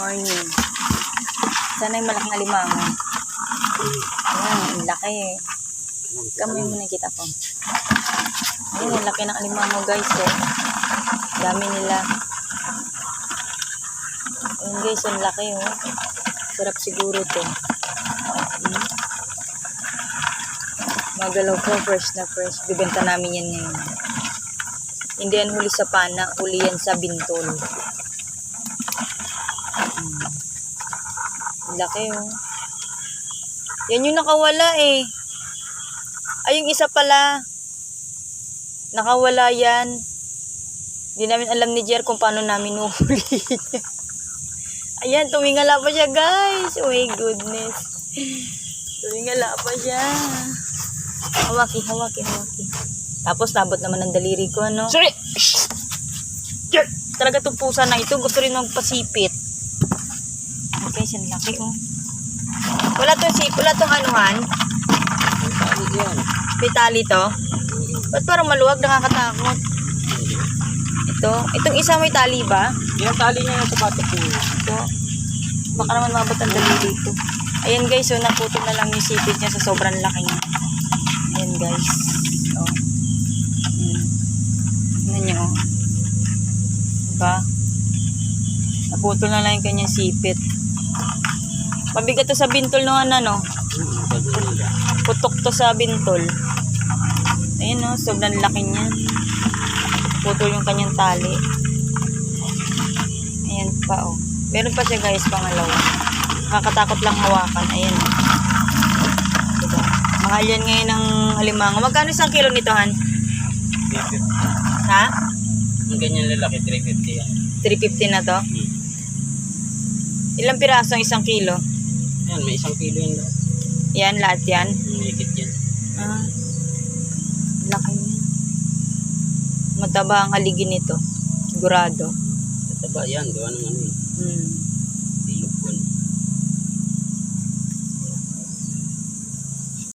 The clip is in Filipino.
Morning. Sana yung malaking alimango. Ayan, ang laki. Kamay mo nakita ko. Ayan, ang laki ng alimango guys. Oh. Dami nila. Ayan guys, ang laki oh. Sarap siguro to. Magalaw ko, fresh na fresh. Bibenta namin yan ngayon. Hindi yan huli sa pana, huli yan sa bintol. Laki oh. Yan yung nakawala eh. Ay, yung isa pala. Nakawala yan. Hindi namin alam ni Jer kung paano namin uhuli. Ayan, tumingala pa siya guys. Oh my goodness. Tumingala pa siya. Hawaki. Tapos nabot naman ang daliri ko, ano? Sorry! Jer! Talaga itong pusa na ito. Gusto rin magpasipit. Okay, siya laki oh. Wala tong anuhan. May tali to. Ba't parang maluwag, nakakatakot? Itong isa may tali ba? Yung tali niya yung sapatos ko. Ito. Baka naman mabot ang daliri ko. Ayan guys, so naputol na lang yung sipit niya sa sobrang laki niya. Ayan guys. Oh. Ano niyo oh. Diba? Naputol na lang yung kanyang sipit. Pabigat to sa bintol no, ano. Putok to sa bintol. Ayun no, sobrang laki niya. Putol yung kanyang tali. Ayan pa oh. Meron pa siya guys, pangalawa. Nakakatakot lang hawakan. Ayan oh. Diba? Mahal yan ngayon ng alimango. Magkano isang kilo nito, Han? 350. Ha? Yung ganyan lalaki, 350 yan. 350 na to? Ilang piraso ang isang kilo? Yan, may 1 kilo yun. Yan, lahat yan? Higit yan. Ah, laki niya. Mataba ang haligin nito. Sigurado. Mataba yan, gawa ng ano yun.